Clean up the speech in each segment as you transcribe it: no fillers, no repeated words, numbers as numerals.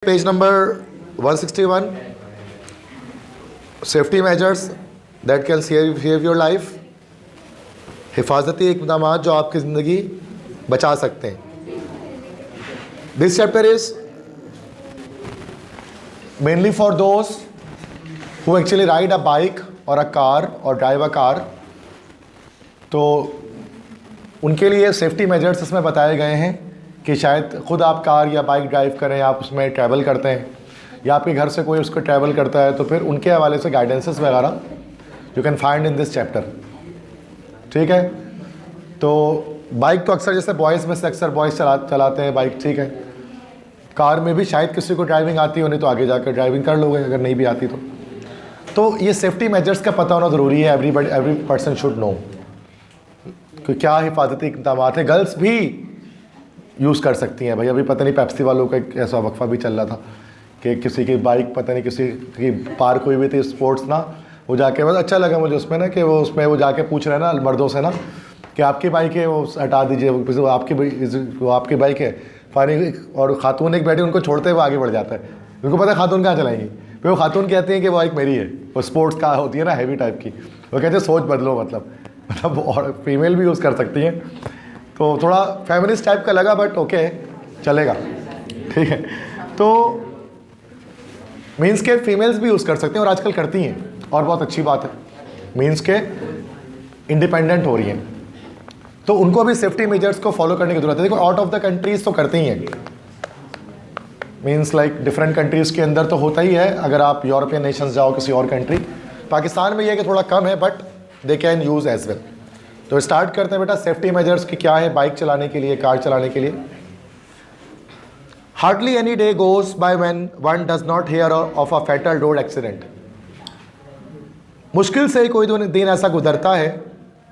Page number 161, safety measures that can save your life, हिफाजती इक़दाम जो आपकी ज़िंदगी बचा सकते हैं. This chapter is mainly for those who actually ride a bike or a car or drive a car. तो उनके लिए सेफ्टी मेजर्स इसमें बताए गए हैं कि शायद ख़ुद आप कार या बाइक ड्राइव करें, आप उसमें ट्रैवल करते हैं या आपके घर से कोई उसको ट्रैवल करता है, तो फिर उनके हवाले से गाइडेंसेस वगैरह you can find in this chapter. ठीक है. तो बाइक तो अक्सर जैसे बॉयज़ में से अक्सर बॉयज़ चलाते हैं बाइक. ठीक है. कार में भी शायद किसी को ड्राइविंग आती हो, नहीं तो आगे जाकर ड्राइविंग कर लोगे अगर नहीं भी आती तो ये सेफ्टी मेजर्स का पता होना ज़रूरी है. एवरी पर्सन शुड नो कि क्या हिफाजती इक़दाम है. गर्ल्स भी यूज़ कर सकती हैं भाई. अभी पता नहीं पेप्सी वालों का एक ऐसा वक्फा भी चल रहा था कि किसी की बाइक पता नहीं किसी की पार्क हुई हुई थी स्पोर्ट्स ना, वो जाके बस अच्छा लगा मुझे उसमें ना कि वो जाके पूछ रहे हैं ना मर्दों से ना कि आपकी बाइक है, वो हटा दीजिए, वो आपकी बाइक है. फानी और खातून एक बैठी उनको छोड़ते हुए आगे बढ़ जाता है. उनको पता है खातून कहाँ चलाएंगी, फिर वो खातून कहती हैं कि वो बाइक मेरी है. वो स्पोर्ट्स कार होती है ना, हैवी टाइप की. वो कहते हैं सोच बदलो, मतलब और फीमेल भी यूज़ कर सकती हैं. तो थोड़ा फेमिनिस्ट टाइप का लगा बट ओके चलेगा. ठीक है. तो मीन्स के फीमेल्स भी यूज़ कर सकते हैं और आजकल करती हैं और बहुत अच्छी बात है. मीन्स के इंडिपेंडेंट हो रही हैं, तो उनको भी सेफ्टी मेजर्स को फॉलो करने की ज़रूरत है. देखो आउट ऑफ द कंट्रीज़ तो करती ही हैं. मीन्स लाइक डिफरेंट कंट्रीज़ के अंदर तो होता ही है. अगर आप यूरोपियन नेशंस जाओ किसी और कंट्री, पाकिस्तान में ये है कि थोड़ा कम है but they can use as well. तो स्टार्ट करते हैं बेटा सेफ्टी मेजर्स की क्या है बाइक चलाने के लिए, कार चलाने के लिए. Hardly any day goes by when one does not here of a fatal road accident. मुश्किल से कोई दिन ऐसा गुजरता है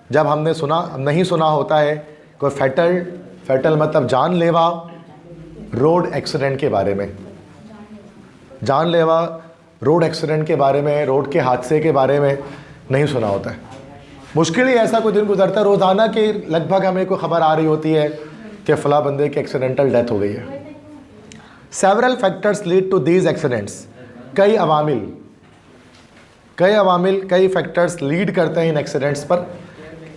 जब हमने नहीं सुना होता है कोई फैटल मतलब जानलेवा रोड एक्सीडेंट के बारे में. जानलेवा रोड एक्सीडेंट के बारे में, रोड के हादसे के बारे में नहीं सुना होता है. मुश्किल ही ऐसा कोई दिन गुजरता है. रोज़ाना के लगभग हमें कोई ख़बर आ रही होती है कि फ़ला बंदे की एक्सीडेंटल डेथ हो गई है. Several factors lead to these accidents. कई अवामिल कई फैक्टर्स लीड करते हैं इन एक्सीडेंट्स पर,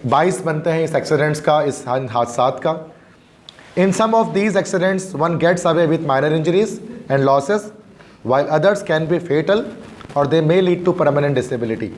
बाइस बनते हैं इस एक्सीडेंट्स का, इस हादसात का. In some of these accidents, one gets away with minor injuries and losses, while others can be fatal or they may lead to permanent disability.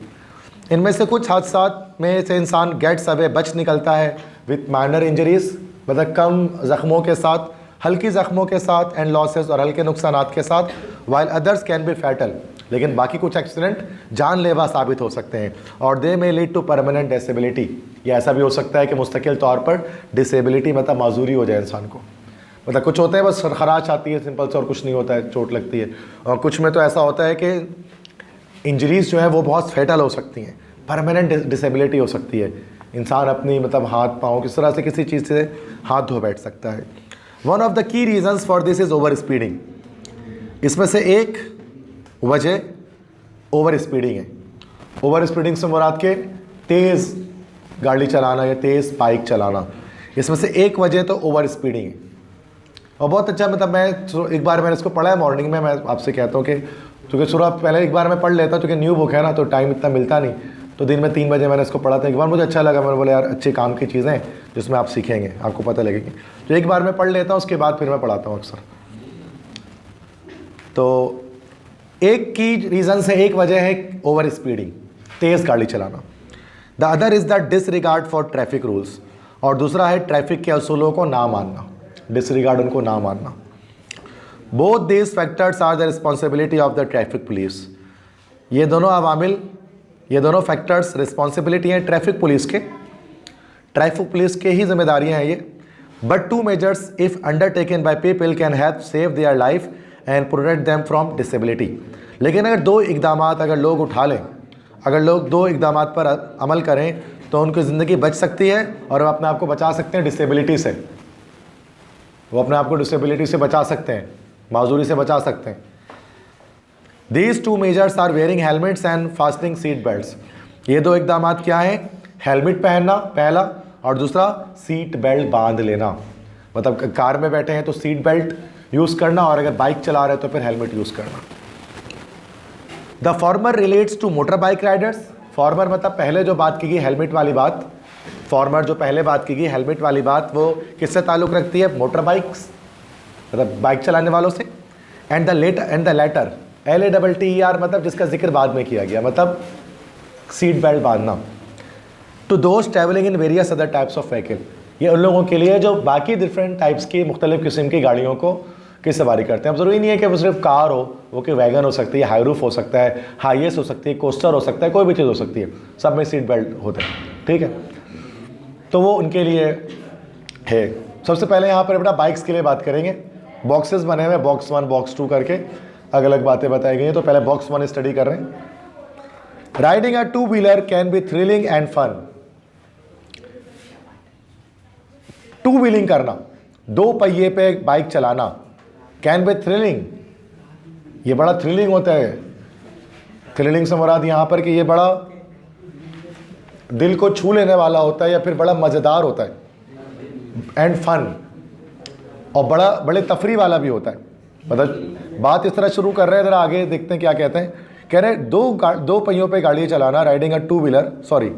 इनमें से कुछ हादसात में से इंसान गेट्स अवे बच निकलता है विथ माइनर इंजरीज, मतलब कम ज़ख्मों के साथ, हल्की ज़ख्मों के साथ, एंड लॉसेस और हल्के नुकसानात के साथ, while others can be fatal. लेकिन बाकी कुछ एक्सीडेंट जानलेवा साबित हो सकते हैं. और they may lead to permanent disability. ये ऐसा भी हो सकता है कि मुस्तकिल तौर पर डिसेबिलिटी मतलब माजूरी हो जाए इंसान को. मतलब कुछ होते हैं बस खराश आती है सिंपल से और कुछ नहीं होता है, चोट लगती है. और कुछ में तो ऐसा होता है कि इंजरीज़ जो है वो बहुत फैटल हो सकती हैं, परमानेंट डिसेबिलिटी हो सकती है. इंसान अपनी मतलब हाथ पाँव किस तरह से किसी चीज़ से हाथ धो बैठ सकता है. One of the key reasons for this is over speeding. इसमें से एक वजह ओवर स्पीडिंग है. ओवर स्पीडिंग से मुराद के तेज़ गाड़ी चलाना या तेज़ बाइक चलाना. इसमें से एक वजह तो ओवर स्पीडिंग है. और बहुत अच्छा, मतलब मैं एक बार मैंने इसको पढ़ा है मॉर्निंग में. मैं आपसे कहता हूँ कि क्योंकि सुबह पहले एक बार मैं पढ़ लेता हूँ, क्योंकि न्यू बुक है ना तो टाइम इतना मिलता नहीं. तो दिन में 3 बजे मैंने इसको पढ़ा था. एक बार मुझे अच्छा लगा, मैंने बोला यार अच्छे काम की चीज़ें जिसमें आप सीखेंगे, आपको पता लगेगी. तो एक बार मैं पढ़ लेता हूँ, उसके बाद फिर मैं पढ़ाता हूँ अक्सर. तो एक की रीज़न से एक वजह है ओवर स्पीडिंग, तेज़ गाड़ी चलाना. The other is the disregard for traffic rules. और दूसरा है ट्रैफिक के असूलों को ना मानना, डिसरिगार्ड उनको ना मानना. Both these factors are the responsibility of the traffic police. ये दोनों फैक्टर्स रिस्पॉन्सिबिलिटी हैं ट्रैफिक पुलिस के ही जिम्मेदारियाँ हैं ये. But two measures if undertaken by people can help save their life and protect them from disability. लेकिन अगर दो लोग उठा लें, अगर लोग 2 इक़दामात पर अमल करें तो उनकी ज़िंदगी बच सकती है और वो अपने आप को बचा सकते हैं डिसेबिलिटी से. वो अपने आप को डिसेबिलिटी से बचा सकते हैं, माजूरी से बचा सकते हैं. These 2 measures are wearing helmets and fastening seat belts. ये 2 इक़दामात क्या हैं? हेलमेट पहनना पहला, और दूसरा सीट बेल्ट बांध लेना. मतलब कार में बैठे हैं तो सीट बेल्ट यूज़ करना, और अगर बाइक चला रहे तो फिर हेलमेट यूज़ करना। The former relates to motor bike riders. Former मतलब पहले जो बात की गई हेलमेट वाली बात, फॉर्मर जो पहले बात की गई हेलमेट वाली बात, वो किससे ताल्लुक़ रखती है? मोटर बाइक्स, मतलब बाइक चलाने वालों से। एंड द लेटर LATTER मतलब जिसका जिक्र बाद में किया गया, मतलब सीट बेल्ट बांधना। To those travelling in various other types of vehicle, ये उन लोगों के लिए जो बाकी डिफरेंट टाइप्स की मुख्तलिफ किस्म की गाड़ियों को की सवारी करते हैं। अब ज़रूरी नहीं है कि वो सिर्फ कार हो, वो कि वैगन हो सकती है, हाई रूफ हो सकता है, हाईएस हो सकती है, कोस्टर हो सकता है, कोई भी चीज़ हो सकती है, सब में सीट बेल्ट होता है, ठीक है। तो वो उनके लिए है। सबसे पहले यहाँ पर बेटा बाइक्स के लिए बात करेंगे। बॉक्सेस बने हुए, बॉक्स 1 बॉक्स 2 करके अलग अलग बातें बताई गई हैं। तो पहले बॉक्स 1 स्टडी कर रहे हैं। Riding a 2 wheeler can be thrilling and fun. 2 wheeling करना, 2 पहिए पे बाइक चलाना, कैन बी थ्रिलिंग, ये बड़ा थ्रिलिंग होता है। थ्रिलिंग से मुराद यहाँ पर कि ये बड़ा दिल को छू लेने वाला होता है या फिर बड़ा मज़ेदार होता है, एंड फन, और बड़े तफरी वाला भी होता है। मतलब बात इस तरह शुरू कर रहे हैं, ज़रा आगे देखते हैं क्या कहते हैं। कह रहे हैं 2 पहियों पे गाड़ी चलाना, riding a 2 wheeler, sorry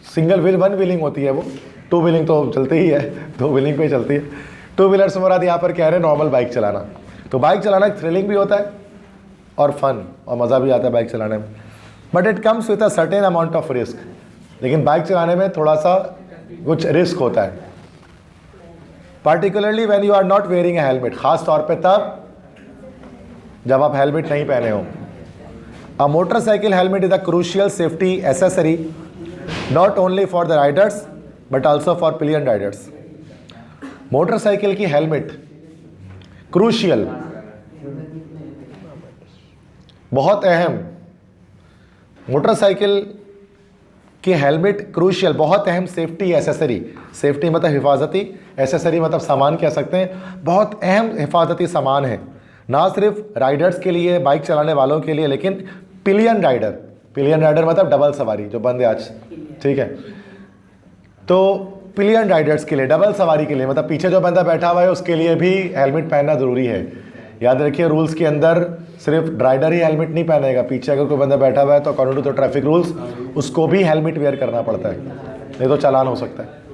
single wheel 1 wheeling होती है वो, 2 व्हीलिंग तो चलती ही है, 2 व्हीलिंग पे चलती है। 2 व्हीलर से मुराद यहाँ पर कह रहे हैं नॉर्मल बाइक चलाना। तो बाइक चलाना थ्रिलिंग भी होता है और फन, और मज़ा भी आता है बाइक चलाने में, but it comes with a certain amount of risk. लेकिन बाइक चलाने में थोड़ा सा कुछ रिस्क होता है, particularly when you are not wearing a helmet, ख़ास तौर पे तब जब आप हेलमेट नहीं पहने हो। अ motorcycle helmet is a crucial safety accessory not only for the Riders but also for pillion Riders. Motorcycle की हेलमेट क्रूशियल, बहुत अहम, मोटरसाइकिल की हेलमेट क्रूशियल, बहुत अहम सेफ्टी एसेसरी, सेफ्टी मतलब हिफाजती, एसेसरी मतलब सामान कह सकते हैं, बहुत अहम हिफाजती सामान है, ना सिर्फ राइडर्स के लिए, बाइक चलाने वालों के लिए, लेकिन पिलियन राइडर, पिलियन राइडर मतलब डबल सवारी जो बंदे आज, ठीक है। तो पिलियन राइडर्स के लिए, डबल सवारी के लिए, मतलब पीछे जो बंदा बैठा हुआ है उसके लिए भी हेलमेट पहनना ज़रूरी है। याद रखिए रूल्स के अंदर सिर्फ राइडर ही हेलमेट नहीं पहनेगा, पीछे अगर कोई बंदा बैठा हुआ है तो according to the traffic rules उसको भी हेलमेट वेयर करना पड़ता है, नहीं तो चालान हो सकता है।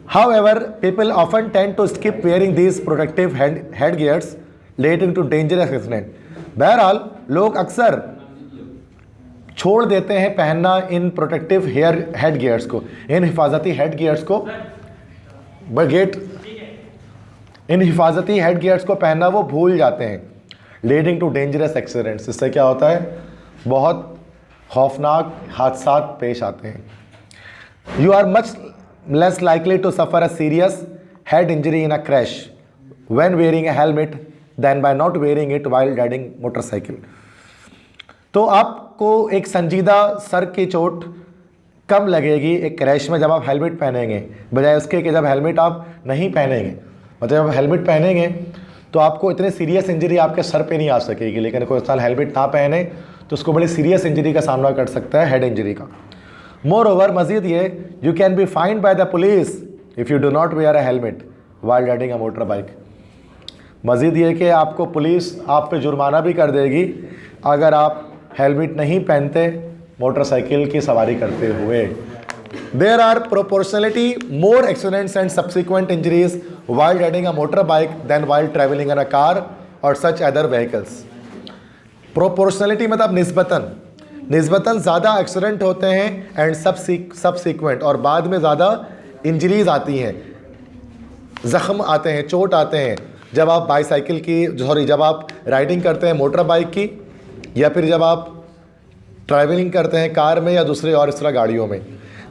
However, people often tend to skip wearing these protective headgears, leading to dangerous accident. बहरहाल लोग अक्सर छोड़ देते हैं पहनना इन प्रोटेक्टिव हेडगियर्स को, इन हिफाजती हेडगियर्स को, इन हिफाजती हेडगियर्स को पहनना वो भूल जाते हैं, लीडिंग टू डेंजरस एक्सीडेंट्स। इससे क्या होता है? बहुत खौफनाक हादसा पेश आते हैं। You are much less likely to suffer a serious head injury in a crash when wearing a helmet than by not wearing it while riding motorcycle. तो आपको एक संजीदा सर की चोट कम लगेगी एक क्रैश में जब आप हेलमेट पहनेंगे, बजाय उसके कि जब हेलमेट आप नहीं पहनेंगे। मतलब जब आप हेलमेट पहनेंगे तो आपको इतनी सीरियस इंजरी आपके सर पे नहीं आ सकेगी, लेकिन कोई इंसान हेलमेट ना पहने तो उसको बड़ी सीरियस इंजरी का सामना कर सकता है, हेड इंजरी का। मोर ओवर, मजीद ये, you can be fined by the police if you do not wear a helmet while riding a motor bike. मजीद ये कि आपको पुलिस आप पे जुर्माना भी कर देगी अगर आप हेलमेट नहीं पहनते मोटरसाइकिल की सवारी करते हुए। There are proportionality more accidents and subsequent injuries while riding a motor bike than while travelling in a car और सच अदर व्हीकल्स। प्रोपोर्शनलिटी मतलब निस्बतन ज़्यादा एक्सीडेंट होते हैं एंड सबसीक्वेंट, और बाद में ज़्यादा इंजरीज आती हैं, ज़ख्म आते हैं, चोट आते हैं जब आप जब आप राइडिंग करते हैं मोटर बाइक की, या फिर जब आप ट्रैवलिंग करते हैं कार में या दूसरे और इस तरह गाड़ियों में।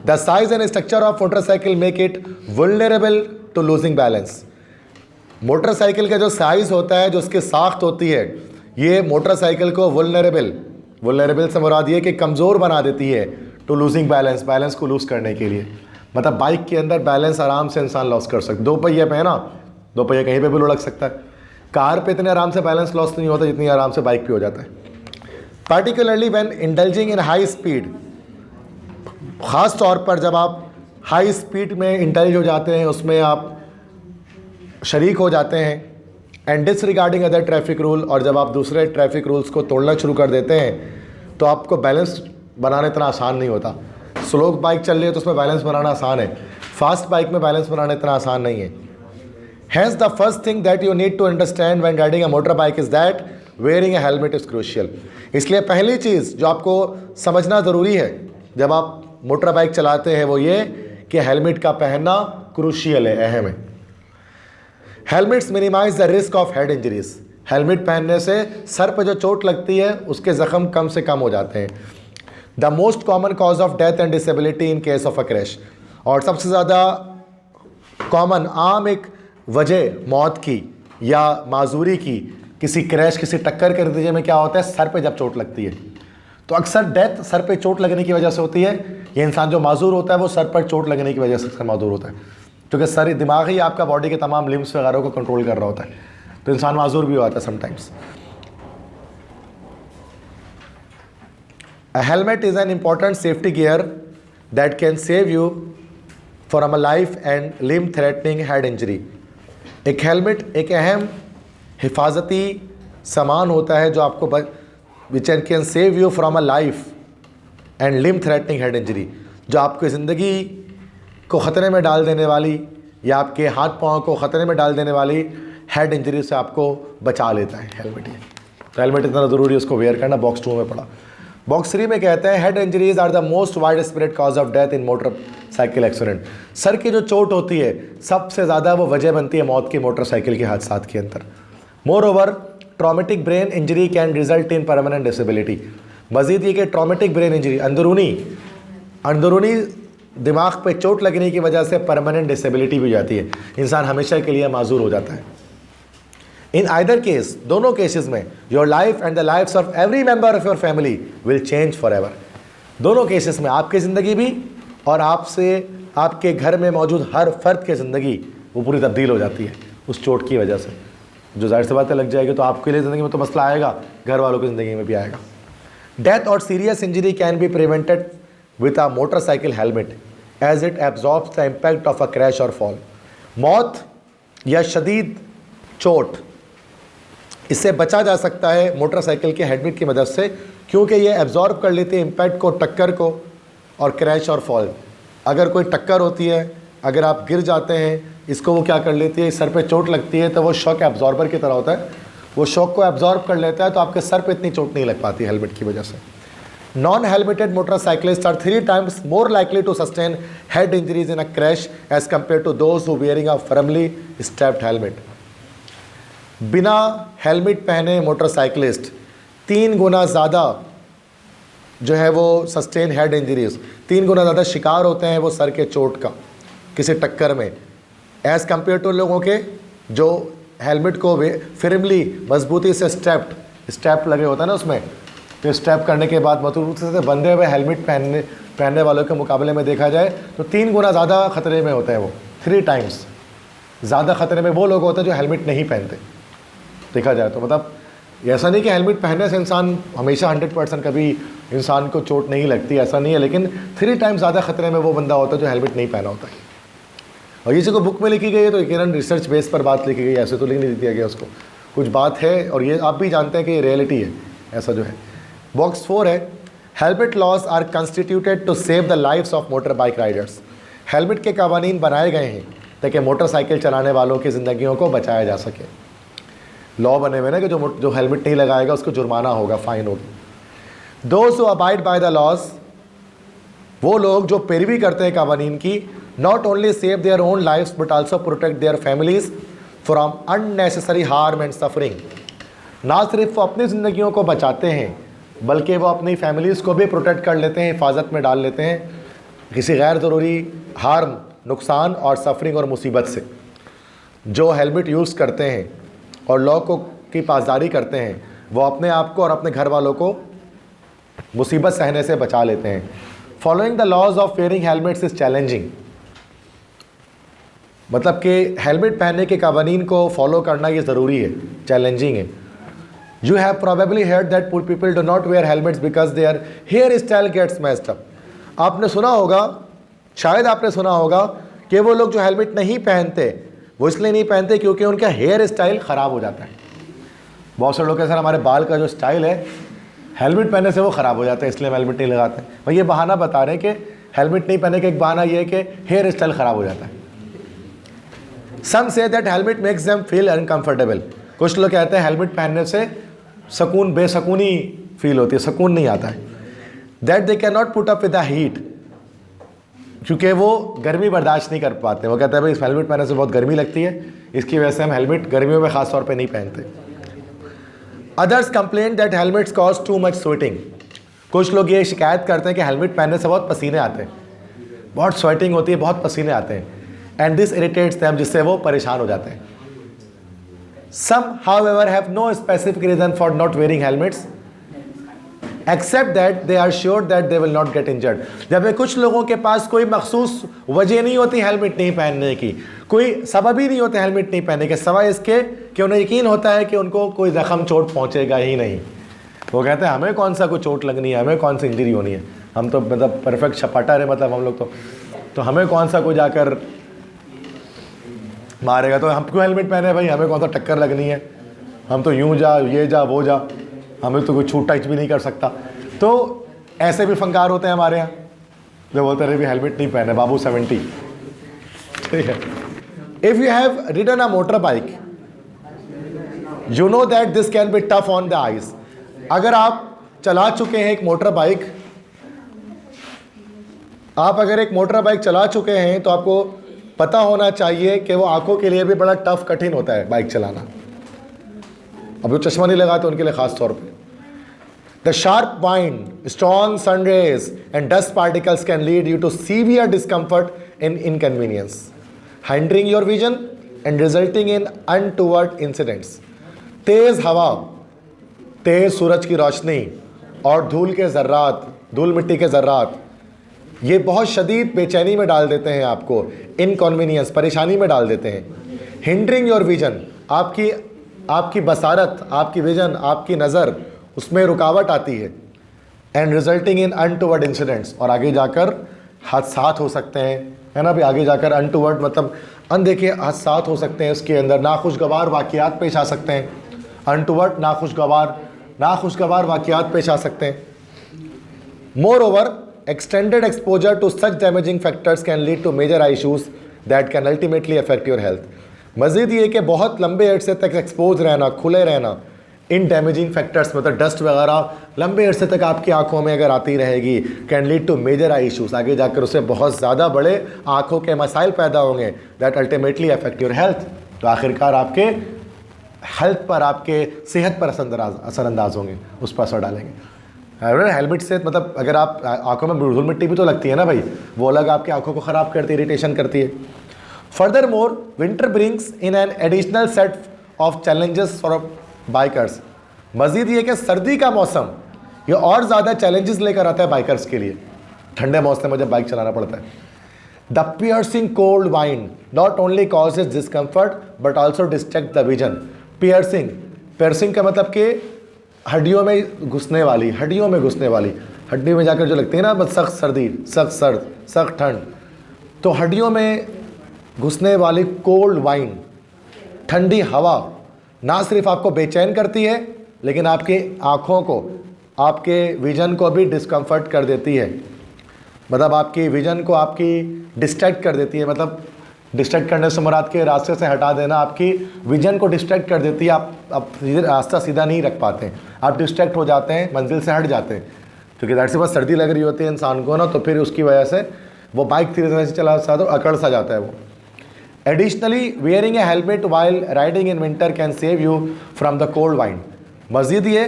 The size and structure of motorcycle make it vulnerable to losing balance. Motorcycle का जो साइज़ होता है, जो उसकी साख्त होती है, ये मोटरसाइकिल को वुल्नरेबल से मुराद ये कि कमज़ोर बना देती है टू लूजिंग बैलेंस को लूज़ करने के लिए। मतलब बाइक के अंदर बैलेंस आराम से इंसान लॉस कर सकता है। 2 पहिए पे है ना, 2 पहिए कहीं पे भी लुढ़क सकता है। कार पे इतने आराम से बैलेंस लॉस नहीं होता जितनी आराम से बाइक पे हो जाता है। Particularly when indulging in high speed, ख़ास तौर पर जब आप हाई स्पीड में इंडल्ज हो जाते हैं, उसमें आप शरीक हो जाते हैं and disregarding other traffic rule, और जब आप दूसरे ट्रैफिक रूल्स को तोड़ना शुरू कर देते हैं तो आपको बैलेंस बनाना इतना आसान नहीं होता। स्लो बाइक चल रही है तो उसमें बैलेंस बनाना आसान है, फास्ट बाइक में बैलेंस बनाना इतना आसान नहीं है। Hence the first thing that you need to understand when riding a motorbike is that wearing a helmet is crucial। इसलिए पहली चीज़ जो आपको समझना ज़रूरी है जब आप मोटर बाइक चलाते हैं वो ये कि हेलमेट का पहनना क्रूशियल है, अहम है। Helmets minimise the risk of head injuries. Helmet पहनने से सर पर जो चोट लगती है उसके ज़ख्म कम से कम हो जाते हैं। The most common cause of death and disability in case of a crash, और सबसे ज़्यादा कॉमन आम एक वजह मौत की या माजूरी की किसी क्रैश, किसी टक्कर के नतीजे में क्या होता है, सर पे जब चोट लगती है तो अक्सर डेथ सर पे चोट लगने की वजह से होती है। ये इंसान जो माजूर होता है वो सर पर चोट लगने की वजह से अक्सर माजूर होता है, क्योंकि सर दिमाग ही आपका बॉडी के तमाम लिम्स वगैरह को कंट्रोल कर रहा होता है, तो इंसान माजूर भी होता है sometimes. A helmet is an important safety gear that can save you from a life and limb threatening head injury। एक हेलमेट एक अहम हिफाजती सामान होता है जो आपको which can save you from a life and limb threatening head injury, जो आपकी ज़िंदगी को ख़तरे में डाल देने वाली या आपके हाथ पाँव को ख़तरे में डाल देने वाली हेड इंजरी से आपको बचा लेता है हेलमेट। तो हेलमेट इतना ज़रूरी है उसको वेयर करना। बॉक्स 2 में पढ़ा। बॉक्स 3 में कहते हैं head injuries are the most widespread cause of death in motorcycle accident. सर की जो चोट होती है सबसे ज़्यादा वो वजह बनती है मौत की मोटरसाइकिल के हादसात के अंदर। Moreover traumatic brain injury can result in permanent disability. मजीद ये कि ट्रॉमेटिक ब्रेन इंजरी अंदरूनी दिमाग पे चोट लगने की वजह से परमानेंट डिसेबिलिटी भी हो जाती है, इंसान हमेशा के लिए माजूर हो जाता है। इन आइदर केस, दोनों केसेस में your life and the lifes of every member of your family will change for ever. दोनों केसेस में आपकी ज़िंदगी भी और आपसे आपके घर में मौजूद हर फर्द की ज़िंदगी वो पूरी तब्दील हो जाती है उस चोट की वजह से, जो जाहिर सी बातें लग जाएगी तो आपके लिए ज़िंदगी में तो मसला आएगा, घर वालों की ज़िंदगी में भी आएगा। डेथ और serious injury can be prevented with a motorcycle helmet as it absorbs the impact of a crash और फॉल। मौत या शदीद चोट इससे बचा जा सकता है मोटरसाइकिल के हेलमेट की मदद से, क्योंकि ये एब्जॉर्ब कर लेती है इम्पैक्ट को, टक्कर को और क्रैश और फॉल। अगर कोई टक्कर होती है, अगर आप गिर जाते हैं, इसको वो क्या कर लेती है, सर पे चोट लगती है तो वो शॉक एब्जॉर्बर की तरह होता है, वो शॉक को एब्जॉर्ब कर लेता है तो आपके सर पे इतनी चोट नहीं लग पाती हेलमेट की वजह से। Non helmeted motorcyclists are 3 times more likely to sustain head injuries in a crash as compared to those who wearing a firmly strapped helmet। बिना हेलमेट पहने मोटरसाइकिलिस्ट 3 गुना ज़्यादा जो है वो सस्टेन हेड इंजरीज, 3 गुना ज़्यादा शिकार होते हैं वो सर के चोट का किसी टक्कर में, एज़ कम्पेयर टू लोगों के जो हेलमेट को फिरमली मजबूती से स्ट्रैप लगे होता है ना उसमें, तो स्ट्रैप करने के बाद मजबूती से बंधे हुए हेलमेट पहनने वालों के मुकाबले में देखा जाए तो 3 गुना ज़्यादा ख़तरे में होते हैं वो। 3 times ज़्यादा ख़तरे में वो लोग होते हैं जो हेलमेट नहीं पहनते देखा जाए तो। मतलब ऐसा नहीं कि हेलमेट पहनने से इंसान हमेशा 100% कभी इंसान को चोट नहीं लगती, ऐसा नहीं है, लेकिन 3 times ज़्यादा ख़तरे में वो बंदा होता है जो हेलमेट नहीं पहना होता है। और ये चीज़ बुक में लिखी गई है तो यकीनन रिसर्च बेस पर बात लिखी गई, ऐसे तो लिख नहीं दिया गया उसको, कुछ बात है और ये आप भी जानते हैं कि ये रियलिटी है, ऐसा जो है। बॉक्स 4 है helmet laws are constituted to save the lifes of motor bike riders. Helmet के कानून बनाए गए हैं ताकि मोटरसाइकिल चलाने वालों की ज़िंदगियों को बचाया जा सके। लॉ बने हुए ना कि जो हेलमेट नहीं लगाएगा उसको जुर्माना होगा, फाइन होगी। Those who abide by the laws, वो लोग जो पैरवी करते हैं कानून की, not only save their own lifes but also protect their families from unnecessary harm and suffering. ना सिर्फ वो अपनी ज़िंदगियों को बचाते हैं बल्कि वो अपनी फैमिलीज़ को भी प्रोटेक्ट कर लेते हैं, हिफाजत में डाल लेते हैं किसी गैर ज़रूरी हार्म, नुकसान और सफरिंग और मुसीबत से। जो हेलमेट यूज़ करते हैं और लॉ को की पासदारी करते हैं वो अपने आप को और अपने घर वालों को मुसीबत सहने से बचा लेते हैं। Following the laws of wearing helmets is challenging, मतलब कि हेलमेट पहनने के कानून को फॉलो करना ये ज़रूरी है, चैलेंजिंग है। You have probably heard that poor people do not wear helmets because their hairstyle gets messed up। आपने सुना होगा, शायद आपने सुना होगा कि वो लोग जो हेलमेट नहीं पहनते वो इसलिए नहीं पहनते क्योंकि उनका हेयर स्टाइल ख़राब हो जाता है। बहुत सारे लोग कहते हैं सर हमारे बाल का जो स्टाइल है हेलमेट पहनने से वो ख़राब हो जाता है, इसलिए हम हेलमेट नहीं लगाते। भाई ये बहाना बता रहे हैं कि हेलमेट नहीं पहनने का एक बहाना ये है कि हेयर स्टाइल ख़राब हो जाता है। Some say that helmet makes them feel uncomfortable. कुछ लोग कहते हैं हेलमेट पहनने से बेसकूनी फील होती है, सुकून नहीं आता है। That they can not put up with the heat, क्योंकि वो गर्मी बर्दाश्त नहीं कर पाते। वो कहते हैं भाई इस हेलमेट पहनने से बहुत गर्मी लगती है, इसकी वजह से हम हेलमेट गर्मियों में ख़ास तौर पे नहीं पहनते। Others complain that helmets cause too much sweating. कुछ लोग ये शिकायत करते हैं कि हेलमेट पहनने से बहुत पसीने आते हैं, बहुत स्वेटिंग होती है, बहुत पसीने आते हैं। एंड दिस इरिटेट्स देम, जिससे वो परेशान हो जाते हैं। Some however have no specific reason for not wearing helmets except that they are sure that they will not get injured. जब कुछ लोगों के पास कोई मखसूस वजह नहीं होती हेलमेट नहीं पहनने की, कोई सबब ही नहीं होता हेलमेट नहीं पहनने के, सवाए इसके कि उन्हें यकीन होता है कि उनको कोई जख्म चोट पहुंचेगा ही नहीं। वो कहते हैं हमें कौन सा कोई चोट लगनी है, हमें कौन सी इंजरी होनी है, हम तो मतलब परफेक्ट छपाटर है, मतलब हम लोग तो हमें कौन सा कोई जाकर मारेगा, तो हम क्यों हेलमेट पहने भाई, हमें कौन सा टक्कर लगनी है, हम तो यूं जा ये जा वो जा, हमें तो कोई छूट टच भी नहीं कर सकता। तो ऐसे भी फंकार होते हैं हमारे यहाँ जो बोलते रहे भी हेलमेट नहीं पहने बाबू 70। ठीक है। If you have ridden a motor bike you know that this can be tough on the eyes. अगर आप चला चुके हैं एक मोटर बाइक, आप अगर एक मोटर बाइक चला चुके हैं तो आपको पता होना चाहिए कि वो आंखों के लिए भी बड़ा टफ कठिन होता है बाइक चलाना। अब जो चश्मा नहीं लगाते उनके लिए खास तौर पे। The sharp wind, strong sun rays and dust particles can lead you to severe discomfort in inconvenience, hindering your vision and resulting in untoward incidents. तेज हवा, तेज सूरज की रोशनी और धूल मिट्टी के ज़र्रात ये बहुत शदीद बेचैनी में डाल देते हैं आपको, इनकन्वीनियंस परेशानी में डाल देते हैं। हिंडरिंग योर विजन, आपकी बसारत, आपकी विजन, आपकी नज़र, उसमें रुकावट आती है। And resulting in untoward incidents, और आगे जाकर हादसात हो सकते हैं, है ना भी, आगे जाकर अनटूवर्ड मतलब अनदेखे हादसात हो सकते हैं, उसके अंदर नाखुशगवार वाक़यात पेश आ सकते हैं। अनटूवर्ड नाखुशगवार वाक़यात पेश आ सकते हैं। More over extended exposure to such damaging factors can lead to major eye issues that can ultimately affect your health। मज़ीद ये कि बहुत लंबे अरसे तक एक्सपोज रहना, खुले रहना इन डैमेजिंग फैक्टर्स, मतलब डस्ट वगैरह लंबे अरसे तक आपकी आंखों में अगर आती रहेगी, can lead to major eye issues, आगे जाकर उससे बहुत ज़्यादा बड़े आँखों के मसाइल पैदा होंगे, that ultimately affect your health. तो आखिरकार आपके हेल्थ पर, आपके सेहत पर असरअंदाज होंगे, उस पर असर डालेंगे। हेलमेट से मतलब अगर आप आंखों में धूल मिट्टी भी तो लगती है ना भाई, वो अलग आपकी आंखों को ख़राब करती है, इरिटेशन करती है। Further more winter brings in an additional set of challenges for bikers. मज़ीद ये कि सर्दी का मौसम ये और ज़्यादा चैलेंजेस लेकर आता है बाइकर्स के लिए, ठंडे मौसम में जब बाइक चलाना पड़ता है। The piercing cold wind not only causes discomfort but also distract the vision. Piercing का मतलब कि हड्डियों में घुसने वाली, हड्डियों में जाकर जो लगती है ना, बस सख्त सर्दी, सख्त सर्द, सख्त ठंड, तो हड्डियों में घुसने वाली कोल्ड वाइन, ठंडी हवा ना सिर्फ आपको बेचैन करती है लेकिन आपकी आँखों को, आपके विजन को भी डिस्कम्फर्ट कर देती है। मतलब आपकी विजन को आपकी डिस्ट्रैक्ट कर देती है, मतलब डिस्ट्रैक्ट करने से मुराद के रास्ते से हटा देना, आपकी विजन को डिस्ट्रैक्ट कर देती है। आप रास्ता सीधा नहीं रख पाते हैं, आप डिस्ट्रैक्ट हो जाते हैं, मंजिल से हट जाते हैं, क्योंकि दैट से बस सर्दी लग रही होती है इंसान को ना, तो फिर उसकी वजह से वो बाइक धीरे धीरे से चला तो अकड़ सा जाता है वो। Additionally wearing a helmet while riding in winter can save you from the cold wind. मज़ीद ये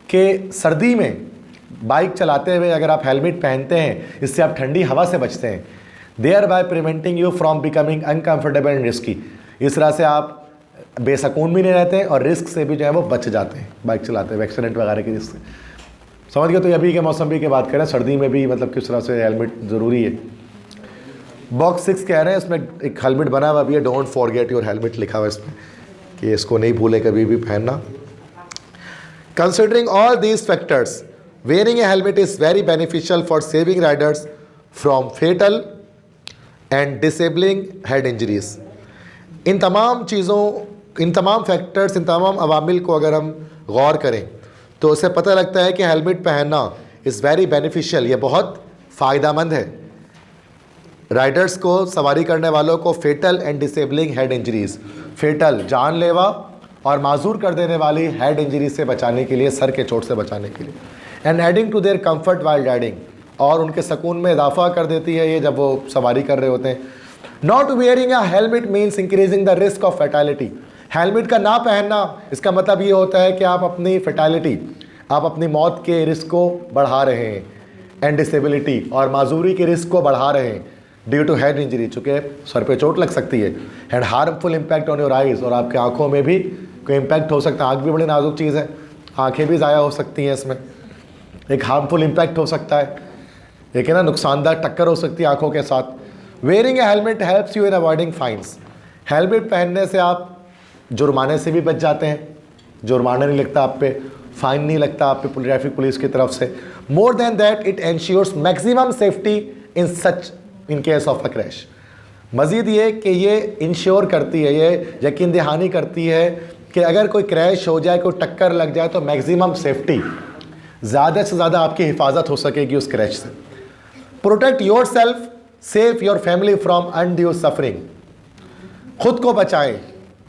कि सर्दी में बाइक चलाते हुए अगर आप हेलमेट पहनते हैं, इससे आप ठंडी हवा से बचते हैं, thereby preventing you from becoming uncomfortable and risky. इस तरह से आप बेसकून भी नहीं रहते और रिस्क से भी जो है वो बच जाते हैं बाइक चलाते हुए, एक्सीडेंट वगैरह की रिस्क से। समझ गए। तो अभी के मौसम भी की बात करें, सर्दी में भी मतलब किस तरह से हेलमेट ज़रूरी है। बॉक्स 6 कह रहे हैं, इसमें एक हेलमेट बना हुआ भी है, डोंट फॉरगेट योर हेलमेट लिखा हुआ है इसमें, कि इसको नहीं भूले कभी भी पहनना। Considering all these factors wearing a helmet is very beneficial for saving riders from fatal and disabling head injuries. इन तमाम चीज़ों, इन तमाम फैक्टर्स, इन तमाम अवामिल को अगर हम गौर करें तो उससे पता लगता है कि हेलमेट पहनना इज़ वेरी बेनिफिशियल, ये बहुत फ़ायदेमंद है। राइडर्स को, सवारी करने वालों को fatal and disabling head injuries, fatal जानलेवा और माजूर कर देने वाली हेड इंजरी से बचाने के लिए, सर के चोट से बचाने के लिए, and adding to their comfort while riding, और उनके सुकून में इजाफा कर देती है ये जब वो सवारी कर रहे होते हैं। Not wearing a helmet means increasing the risk of fatality, helmet का ना पहनना इसका मतलब ये होता है कि आप अपनी फैटेलिटी, आप अपनी मौत के रिस्क को बढ़ा रहे हैं, एंड डिसेबिलिटी और माजूरी के रिस्क को बढ़ा रहे हैं ड्यू टू हेड इंजरी, चूँकि सर पे चोट लग सकती है, and harmful impact on your eyes, और आपकी आंखों में भी कोई इम्पैक्ट हो सकता है। आँख भी बड़ी नाजुक चीज़ है, आँखें भी ज़ाया हो सकती हैं, इसमें एक हार्मफुल इम्पैक्ट हो सकता है, एक है ना नुकसानदार टक्कर हो सकती है आंखों के साथ। Wearing a helmet helps you in avoiding fines, helmet पहनने से आप जुर्माने से भी बच जाते हैं, जुर्माना नहीं लगता आप पे, फाइन नहीं लगता आप पे ट्रैफिक पुलिस की तरफ से। More than that it ensures maximum safety in such in case of a crash, मज़ीद ये कि ये इंश्योर करती है, ये यकीन दहानी करती है कि अगर कोई क्रैश हो जाए, कोई टक्कर लग जाए तो मैक्सिमम सेफ्टी, ज़्यादा से ज़्यादा आपकी हिफाजत हो सकेगी उस क्रैश से। Protect your self, save your family from undue suffering, खुद को बचाएं,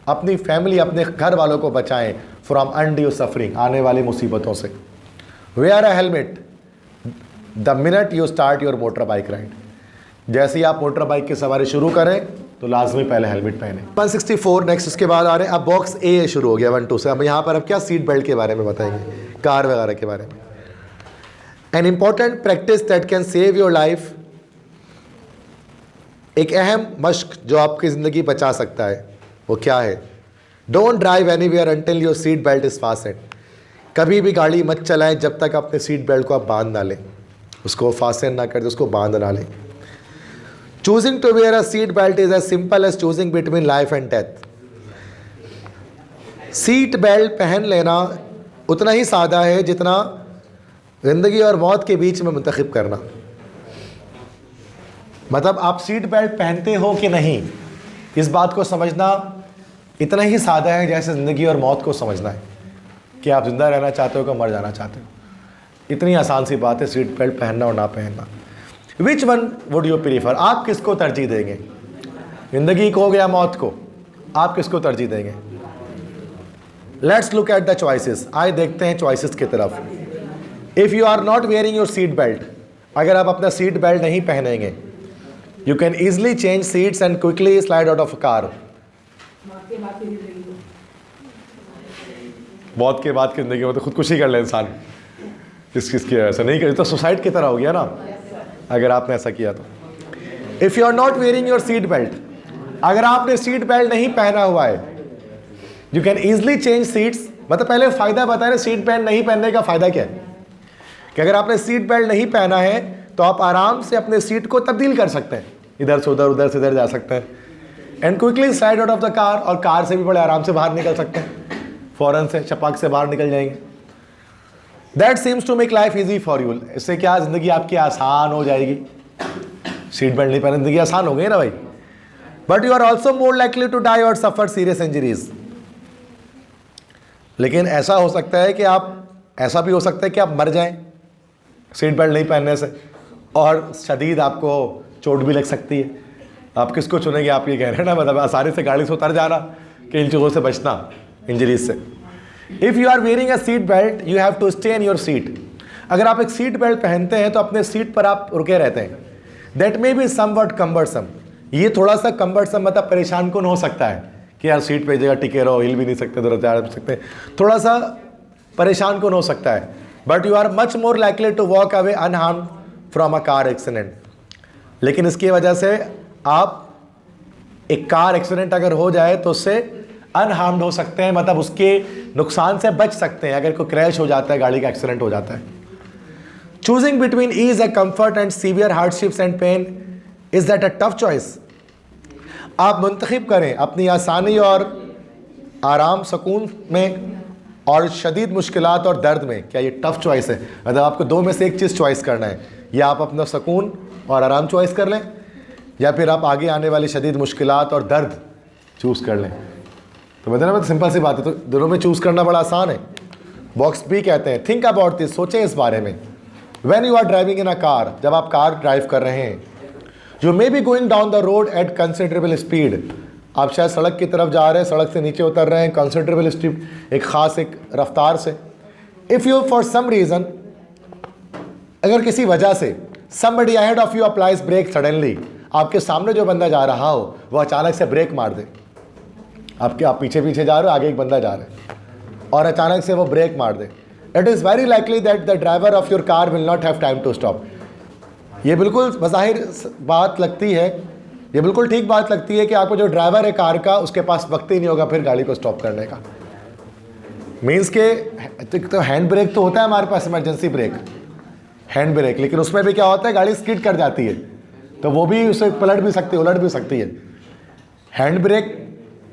अपनी फैमिली, अपने घर वालों को बचाएं फ्रॉम अनड्यू सफरिंग, आने वाली मुसीबतों से। Wear a helmet the minute you start your motor bike ride, जैसे ही आप मोटर बाइक की सवारी शुरू करें तो लाजमी पहले हेलमेट पहने। 164 नेक्स्ट, इसके बाद आ रहे हैं अब बॉक्स ए शुरू हो गया 1 2 से। अब यहाँ पर अब क्या सीट बेल्ट के बारे में बताएंगे, कार वगैरह के बारे में। An important practice that can save your life, एक अहम मश्क जो आपकी ज़िंदगी बचा सकता है वो क्या है? Don't drive anywhere until your seat belt is fastened, कभी भी गाड़ी मत चलाएं जब तक अपने सीट बेल्ट को आप बांध ना लें, उसको फास्टेन ना कर दे, उसको बांध ना लें। Choosing to wear a seat belt is as simple as choosing between life and death, seat belt पहन लेना उतना ही सादा है जितना ज़िंदगी और मौत के बीच में मुंतखब करना। मतलब आप सीट बेल्ट पहनते हो कि नहीं, इस बात को समझना इतना ही सादा है जैसे ज़िंदगी और मौत को समझना है कि आप ज़िंदा रहना चाहते हो कि मर जाना चाहते हो। इतनी आसान सी बात है सीट बेल्ट पहनना और ना पहनना। Which one would you prefer, आप किसको तरजीह देंगे, ज़िंदगी को या मौत को, आप किसको तरजीह देंगे? Let's look at the choices, आइए देखते हैं चॉइसेस की तरफ। If you are not wearing your seat belt, अगर आप अपना सीट बेल्ट नहीं पहनेंगे, you can easily change seats and quickly slide out of a car. मौत के बाद की ज़िंदगी में तो खुदकुशी कर ले इंसान, किसकी ऐसा नहीं करे तो सुसाइड की तरह हो गया ना अगर आपने ऐसा किया तो। If you are not wearing your seat belt, अगर आपने सीट बेल्ट नहीं पहना हुआ है, you can easily change seats. मतलब पहले फ़ायदा बताएं सीट बेल्ट नहीं पहनने का फ़ायदा क्या है, कि अगर आपने सीट बेल्ट नहीं पहना है तो आप आराम से अपने सीट को तब्दील कर सकते हैं, इधर से उधर, उधर से इधर जा सकते हैं, and quickly slide out of the car, और कार से भी बड़े आराम से बाहर निकल सकते हैं, फ़ौरन से चपाक से बाहर निकल जाएंगे। That seems to make life easy for you, इससे क्या ज़िंदगी आपकी आसान हो जाएगी। सीट बेल्ट नहीं पहने ज़िंदगी आसान हो गई ना भाई। But you are also more likely to die और सफ़र सीरियस इंजरीज, लेकिन ऐसा हो सकता है कि ऐसा भी हो सकता है कि आप मर जाएं सीट बेल्ट नहीं पहनने से, और शदीद आपको चोट भी लग सकती है। आप किसको चुनेंगे? आप ये कह रहे हैं ना, मतलब आसानी से गाड़ी से उतर जाना कि इन चीज़ों से बचना, इंजरीज से। If you are wearing a seat belt you have to stay in your seat, अगर आप एक सीट बेल्ट पहनते हैं तो अपने सीट पर आप रुके रहते हैं। दैट मे बी समवट कम्बर्सम, ये थोड़ा सा कम्बर्सम मतलब परेशान कौन हो सकता है कि यार सीट पे जगह टिके रहो, हिल भी नहीं सकते, इधर जा नहीं सकते, थोड़ा सा परेशान कौन हो सकता है। But you are much more likely to walk away unharmed from a car accident, लेकिन इसकी वजह से आप एक कार एक्सीडेंट अगर हो जाए तो उससे अनहार्म्ड हो सकते हैं, मतलब उसके नुकसान से बच सकते हैं अगर कोई क्रैश हो जाता है, गाड़ी का एक्सीडेंट हो जाता है। Choosing between ease and comfort and severe hardships and pain, is that a tough choice? आप मुंतखब करें अपनी आसानी और आराम सुकून में और शदीद मुश्किलात और दर्द में, क्या ये टफ चॉइस है? मतलब आपको दो में से एक चीज़ चॉइस करना है, या आप अपना सुकून और आराम चॉइस कर लें, या फिर आप आगे आने वाली शदीद मुश्किलात और दर्द चूज़ कर लें। तो बताना बहुत सिंपल सी बात है, तो दोनों में चूज़ करना बड़ा आसान है। बॉक्स बी कहते हैं थिंक अबाउट दिस, सोचें इस बारे में। When you are driving in a car, जब आप कार ड्राइव कर रहे हैं, you may be going down the road at considerable speed, आप शायद सड़क की तरफ जा रहे हैं, सड़क से नीचे उतर रहे हैं कंसिडरेबल स्पीड, एक ख़ास एक रफ्तार से। If you for some reason, अगर किसी वजह से somebody ahead of you applies brake suddenly, आपके सामने जो बंदा जा रहा हो वो अचानक से ब्रेक मार दे, आप पीछे पीछे जा रहे हो, आगे एक बंदा जा रहा है और अचानक से वो ब्रेक मार दे, it is very likely that the driver of your car will not have time to stop. ये बिल्कुल बज़ाहिर बात लगती है, ये बिल्कुल ठीक बात लगती है कि आपको जो ड्राइवर है कार का, उसके पास वक्त ही नहीं होगा फिर गाड़ी को स्टॉप करने का। मीन्स के तो हैंड ब्रेक तो होता है हमारे पास, इमरजेंसी ब्रेक, हैंड ब्रेक, लेकिन उसमें भी क्या होता है, गाड़ी स्किड कर जाती है, तो वो भी उसे पलट भी सकती है, उलट भी सकती है। हैंड ब्रेक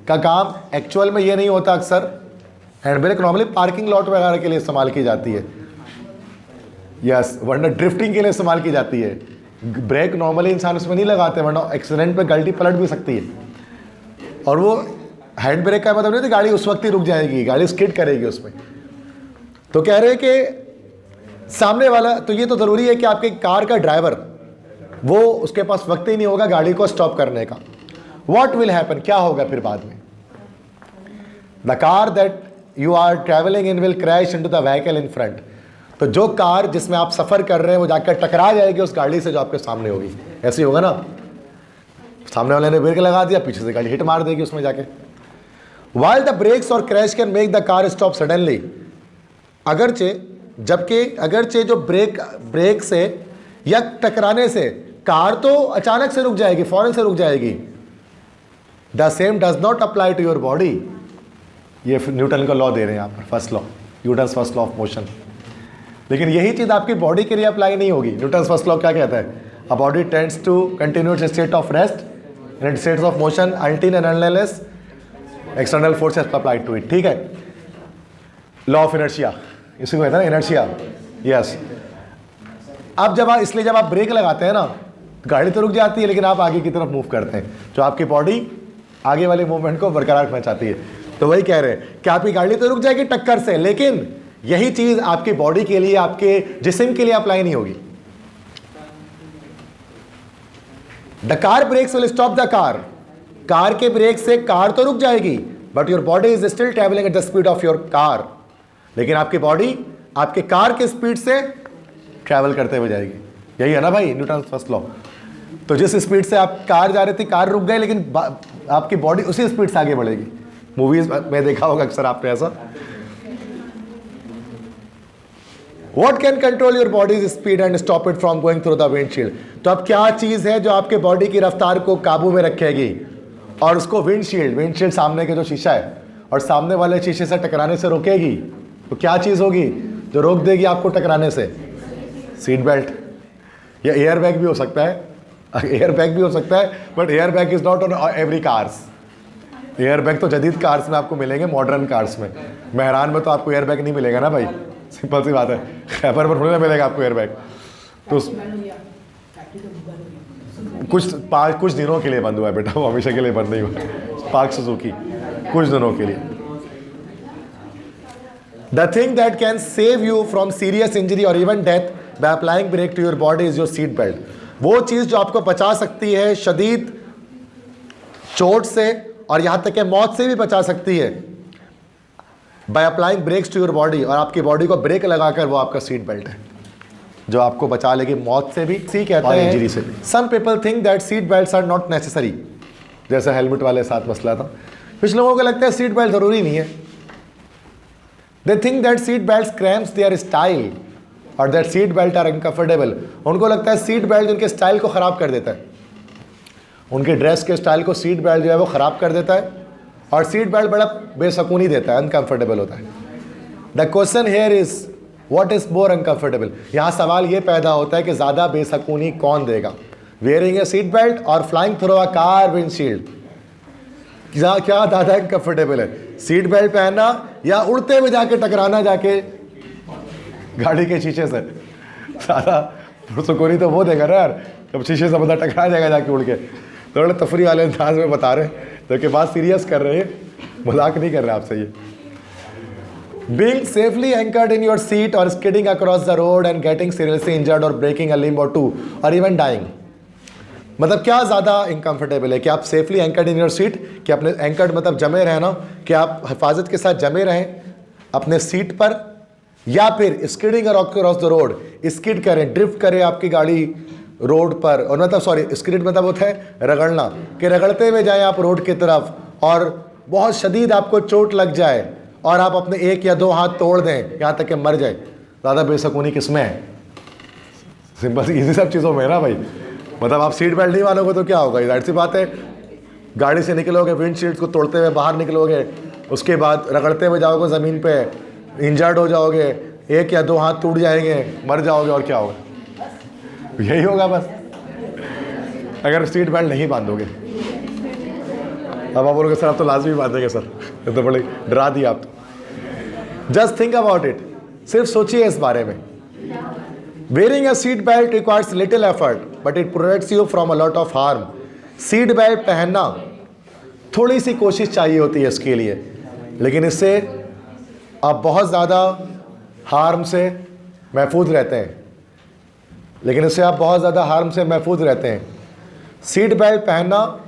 का काम एक्चुअल में ये नहीं होता अक्सर। Hand brake normally parking lot वगैरह के लिए इस्तेमाल की जाती है, यस, वरना ड्रिफ्टिंग के लिए इस्तेमाल की जाती है। ब्रेक नॉर्मली इंसान उसमें नहीं लगाते, वरना एक्सीडेंट पे गाड़ी पलट भी सकती है। और वो हैंड ब्रेक का मतलब नहीं था गाड़ी उस वक्त ही रुक जाएगी, गाड़ी स्किड करेगी उसमें। तो कह रहे हैं कि सामने वाला, तो ये तो ज़रूरी है कि आपके कार का ड्राइवर, वो उसके पास वक्त ही नहीं होगा गाड़ी को स्टॉप करने का। व्हाट विल हैपन, क्या होगा फिर बाद में, the car that you are travelling in will crash into the vehicle in front, तो जो कार जिसमें आप सफ़र कर रहे हैं वो जाकर टकरा जाएगी उस गाड़ी से जो आपके सामने होगी। ऐसे ही होगा ना, सामने वाले ने ब्रेक लगा दिया, पीछे से गाड़ी हिट मार देगी उसमें जाके। वाइल द ब्रेक्स और crash can make the car stop suddenly, अगरचे जो ब्रेक से या टकराने से कार तो अचानक से रुक जाएगी, फौरन से रुक जाएगी। The same does not apply to your body, ये न्यूटन का लॉ दे रहे हैं यहाँ पर, first law, Newton's first law of motion. लेकिन यही चीज़ आपकी बॉडी के लिए अप्लाई नहीं होगी। न्यूटन्स फर्स्ट लॉ क्या कहता है, a body tends to continue its state of rest in its state of motion until and unless external forces apply to it. ठीक है, लॉ ऑफ इनर्शिया, इसी को कहते हैं ना, इनर्शिया, यस। अब जब आप ब्रेक लगाते हैं ना, गाड़ी तो रुक जाती है लेकिन आप आगे की तरफ मूव करते हैं, जो आपकी बॉडी आगे वाले मूवमेंट को बरकरार रखना चाहती है। तो वही कह रहे हैं कि आपकी गाड़ी तो रुक जाएगी टक्कर से, लेकिन यही चीज आपकी बॉडी के लिए, आपके जिस्म के लिए अप्लाई नहीं होगी। The car brakes will stop the car, car के ब्रेक से कार तो रुक जाएगी, but your body is still travelling at the speed of your car, लेकिन आपकी बॉडी आपके कार के स्पीड से ट्रैवल करते हुए जाएगी। यही है ना भाई न्यूटन फर्स्ट लॉ। तो जिस स्पीड से आप कार जा रहे थे, कार रुक गए, लेकिन आपकी बॉडी उसी स्पीड से आगे बढ़ेगी। मूवीज में देखा होगा अक्सर आपने ऐसा। What can control your body's speed and stop it from going through the windshield? तो अब क्या चीज़ है जो आपके बॉडी की रफ्तार को काबू में रखेगी और उसको विंडशील्ड सामने के जो शीशा है और सामने वाले शीशे से टकराने से रोकेगी? तो क्या चीज़ होगी जो रोक देगी आपको टकराने से? सीट बेल्ट या एयर बैग भी हो सकता है, एयर बैग भी हो सकता है, but air bag is not on every cars. Air bag तो जदीद कार्स में आपको मिलेंगे, मॉडर्न कार्स में। मेहरान में तो आपको एयर बैग नहीं मिलेगा ना भाई, सिंपल सी बात है। खैबर पर थोड़ी ना मिलेगा आपको एयर बैग। तो कुछ दिनों के लिए बंद हुआ है बेटा, वो हमेशा के लिए बंद नहीं हुआ। पार्क सुजुकी कुछ दिनों के लिए। The thing that can save you from serious injury और even death by applying brake to your body is your seat belt. वो चीज़ जो आपको बचा सकती है शदीद चोट से और यहाँ तक कि मौत से भी बचा सकती है, by applying brakes to your body, और आपकी बॉडी को ब्रेक लगाकर, वो आपका सीट बेल्ट है जो आपको बचा लेगी मौत से भी, सी कहते हैं, इंजरी से भी। Some people think that seat belts are not necessary, जैसे हेलमेट वाले साथ मसला था। कुछ लोगों को लगता है सीट बेल्ट ज़रूरी नहीं है। They think that seat belt cramps their style और that seat belt are uncomfortable. उनको लगता है सीट बेल्ट उनके स्टाइल को ख़राब कर देता है, उनके ड्रेस के स्टाइल को सीट बेल्ट जो है वो ख़राब कर देता है, और सीट बेल्ट बड़ा बेसकूनी देता है, अनकंफर्टेबल होता है। The question here is what is more uncomfortable. यहाँ सवाल ये पैदा होता है कि ज़्यादा बेसकूनी कौन देगा, वेयरिंग ए सीट बेल्ट और flying through a car windshield. क्या ज़्यादा अनकंफर्टेबल है, सीट बेल्ट पहनना या उड़ते हुए जाके टकराना जाके गाड़ी के शीशे से? ज़्यादा पुरसकूनी तो वो देगा ना यार, जब शीशे से बंदा टकरा जाएगा जाके उड़ के। थोड़ा तफरी वाले अंदाज में बता रहे तो के बात सीरियस कर रहे हैं, मजाक नहीं कर रहे आपसे ये। Being safely anchored in your seat or skidding across the road and getting seriously injured or breaking a limb or two or even dying, मतलब क्या ज़्यादा इनकम्फर्टेबल है कि आप safely anchored in your seat, कि अपने एंकर्ड मतलब जमे रहें ना, कि आप हिफाजत के साथ जमे रहें अपने सीट पर, या फिर skidding across the road, skid करें, ड्रिफ्ट करें आपकी गाड़ी रोड पर, और मतलब सॉरी स्किड मतलब होता है रगड़ना, कि रगड़ते हुए जाएं आप रोड की तरफ और बहुत शदीद आपको चोट लग जाए और आप अपने एक या दो हाथ तोड़ दें यहाँ तक कि मर जाए। ज़्यादा बेसकूनी किसमें है? सिंपल इसी सब चीज़ों में ना भाई। मतलब आप सीट बेल्ट नहीं मानोगे तो क्या होगा? जाहिर सी बात है, गाड़ी से निकलोगे, विंडशील्ड को तोड़ते हुए बाहर निकलोगे, उसके बाद रगड़ते हुए जाओगे ज़मीन पे, इंजर्ड हो जाओगे, एक या दो हाथ टूट जाएंगे, मर जाओगे, और क्या होगा? यही होगा बस, अगर सीट बेल्ट नहीं बांधोगे। अब आप बोलोगे सर आप तो लाजमी बांधेंगे सर, ये तो बड़े डरा दिया आप तो। जस्ट थिंक अबाउट इट, सिर्फ सोचिए इस बारे में। Wearing a seat belt requires little effort but it protects you from a lot of harm. Seat belt पहनना थोड़ी सी कोशिश चाहिए होती है इसके लिए, लेकिन इससे आप बहुत ज़्यादा हार्म से महफूज रहते हैं, लेकिन इससे आप बहुत ज़्यादा हार्म से महफूज रहते हैं। सीट बेल्ट पहनना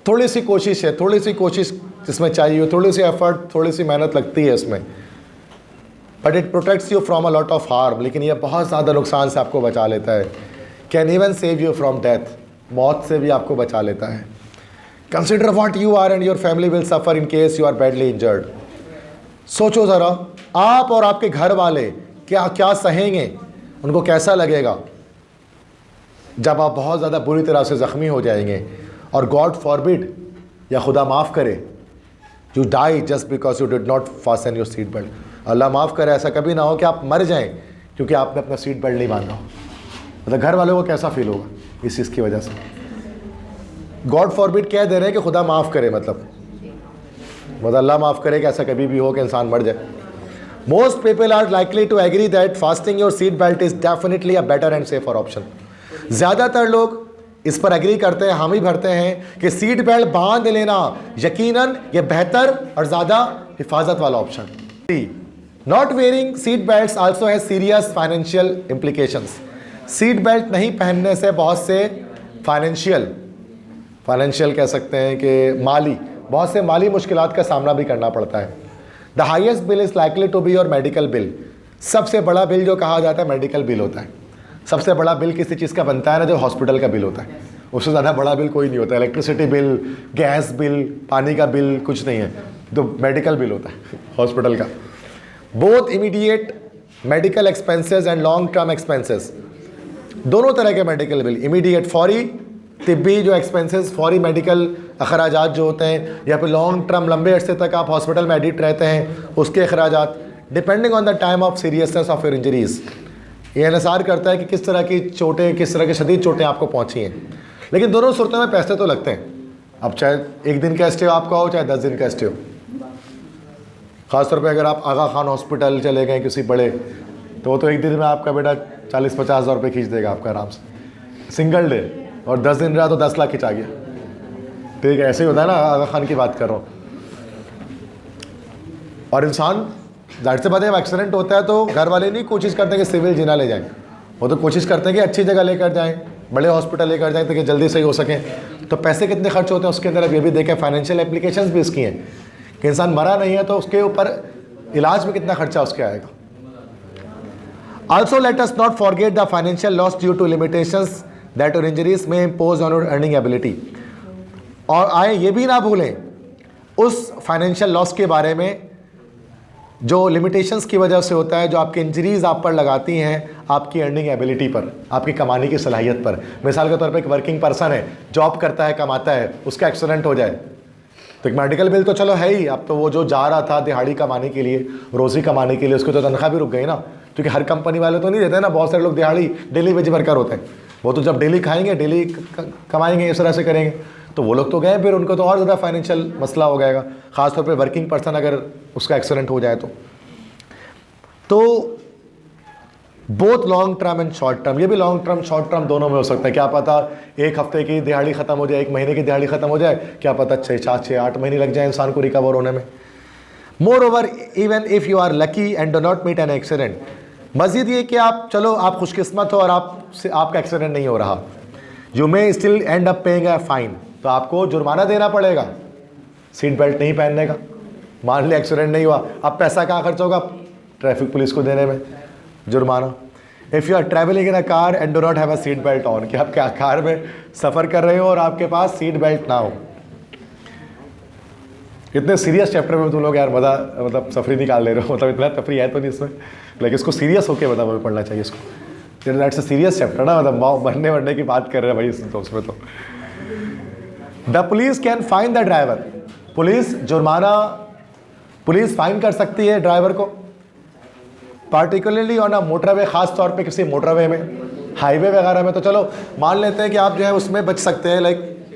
थोड़ी सी कोशिश है, थोड़ी सी कोशिश जिसमें चाहिए हो, थोड़ी सी एफर्ट, थोड़ी सी मेहनत लगती है इसमें, but it protects you from a lot of harm. लेकिन ये बहुत ज़्यादा नुकसान से आपको बचा लेता है। Can even save you from death, मौत से भी आपको बचा लेता है। Consider what you are and your family will suffer in case you are badly injured. सोचो ज़रा, आप और आपके घर वाले क्या क्या सहेंगे, उनको कैसा लगेगा जब आप बहुत ज़्यादा बुरी तरह से ज़ख्मी हो जाएंगे, और गॉड फॉरबिड, या खुदा माफ़ करे, you die just because you did not fasten your seat belt. अल्लाह माफ़ करे, ऐसा कभी ना हो कि आप मर जाएं क्योंकि आपने अपना सीट बेल्ट नहीं बांधा हो। मतलब घर वालों को कैसा फील होगा इस चीज़ की वजह से। गॉड फॉरबिड कह दे रहे हैं कि खुदा माफ़ करे, मतलब अल्लाह माफ़ करे कि ऐसा कभी भी हो कि इंसान मर जाए। Most people are likely to agree that fastening your seat belt is definitely a better and safer option. ज़्यादातर लोग इस पर एग्री करते हैं, हामी भरते हैं कि सीट बेल्ट बांध लेना यकीनन ये बेहतर और ज़्यादा हिफाजत वाला option. Not wearing seat belt also has serious financial implications. Seat belt नहीं पहनने से बहुत से फाइनेंशियल कह सकते हैं कि बहुत से माली मुश्किलात का सामना भी करना पड़ता है। The highest bill is likely to be your medical bill. सबसे बड़ा बिल जो कहा जाता है मेडिकल बिल होता है। सबसे बड़ा बिल किसी चीज़ का बनता है ना, जो हॉस्पिटल का बिल होता है, उससे ज़्यादा बड़ा बिल कोई नहीं होता। इलेक्ट्रिसिटी बिल, गैस बिल, पानी का बिल कुछ नहीं है, तो मेडिकल बिल होता है हॉस्पिटल का। Both immediate medical expenses and long term expenses, दोनों तरह के मेडिकल बिल, इमीडिएट फौरी तिब्बी जो एक्सपेंसेस, फौरी मेडिकल अखराजात जो होते हैं, या फिर लॉन्ग टर्म लंबे अरसे तक आप हॉस्पिटल में एडिट रहते हैं उसके अखराजात, depending on the time of seriousness of your injuries. ये इन्हिसार करता है कि किस तरह की चोटें, किस तरह की शदीद चोटें आपको पहुंची हैं। लेकिन दोनों सूरतों में पैसे तो लगते हैं। अब चाहे एक दिन का स्टे आपका हो, चाहे 10 दिन का स्टे हो। ख़ासतौर पे अगर आप आगा खान हॉस्पिटल चले गए किसी बड़े, तो वो तो एक दिन में आपका बेटा 40-50 हज़ार रुपये खींच देगा आपका आराम से, सिंगल डे। और 10 दिन रहा तो 10 लाख खिंचा गया। ठीक है, ऐसे ही होता है ना, आगा खान की बात कर रहा हूँ। और इंसान जाहिर से बात है, जब एक्सीडेंट होता है तो घर वाले नहीं कोशिश करते कि सिविल जिना ले जाएं, वो तो कोशिश करते हैं कि अच्छी जगह लेकर जाएं, बड़े हॉस्पिटल लेकर जाएं ताकि जल्दी सही हो सकें। तो पैसे कितने खर्च होते हैं उसके अंदर अब ये भी देखें। फाइनेंशियल एप्लीकेशंस भी इसकी हैं कि इंसान मरा नहीं है तो उसके ऊपर इलाज में कितना खर्चा उसके आएगा। Also let us not forget the financial loss due to limitations that your injuries may impose on your earning ability. और आए ये भी ना भूलें उस फाइनेंशियल लॉस के बारे में जो लिमिटेशंस की वजह से होता है, जो आपकी इंजरीज़ आप पर लगाती हैं आपकी अर्निंग एबिलिटी पर, आपकी कमाने की सलाहियत पर। मिसाल के तौर पे एक वर्किंग पर्सन है, जॉब करता है, कमाता है, उसका एक्सीडेंट हो जाए तो एक मेडिकल बिल तो चलो है ही। अब तो वो जो जा रहा था दिहाड़ी कमाने के लिए, रोज़ी कमाने के लिए, उसकी तो तनख्वाह भी रुक गई ना, क्योंकि हर कंपनी वाले तो नहीं देते ना। बहुत सारे लोग दिहाड़ी डेली वेज वर्कर होते हैं, वो तो जब डेली खाएंगे, डेली कमाएंगे, इस तरह से करेंगे, तो वो लोग तो गए, फिर उनको तो और ज़्यादा फाइनेंशियल मसला हो जाएगा। ख़ासतौर पे वर्किंग पर्सन अगर उसका एक्सीडेंट हो जाए तो both long term and short term, ये भी लॉन्ग टर्म शॉर्ट टर्म दोनों में हो सकता है। क्या पता एक हफ्ते की दिहाड़ी खत्म हो जाए, एक महीने की दिहाड़ी खत्म हो जाए, क्या पता 6-8 महीने लग जाए इंसान को रिकवर होने में। Moreover even if you are lucky and do not meet an accident, मजीद ये कि आप चलो आप खुशकिस्मत हो और आपका एक्सीडेंट नहीं हो रहा, you may still and up paying a fine, तो आपको जुर्माना देना पड़ेगा सीट बेल्ट नहीं पहनने का। मान लिया एक्सीडेंट नहीं हुआ, अब पैसा कहाँ खर्च होगा? ट्रैफिक पुलिस को देने में जुर्माना। If you are travelling in a car and do not have a seat belt on, कि आप क्या कार में सफ़र कर रहे हो और आपके पास सीट बेल्ट ना हो। इतने सीरियस चैप्टर में तुम लोग यार मज़ा मतलब तफरी निकाल ले रहे हो, मतलब इतना तफरी है तो नहीं इसमें, लेकिन इसको सीरियस होकर मतलब पढ़ना चाहिए इसको। दैट्स अ सीरियस चैप्टर ना, मतलब मरने की बात कर रहे हैं भाई तो उसमें। तो the police can fine the driver, police fine कर सकती है ड्राइवर को, पार्टिकुलरली ऑन अ मोटरवे, ख़ास तौर पे किसी मोटरवे में, हाईवे वगैरह में तो चलो मान लेते हैं कि आप जो है उसमें बच सकते हैं। लाइक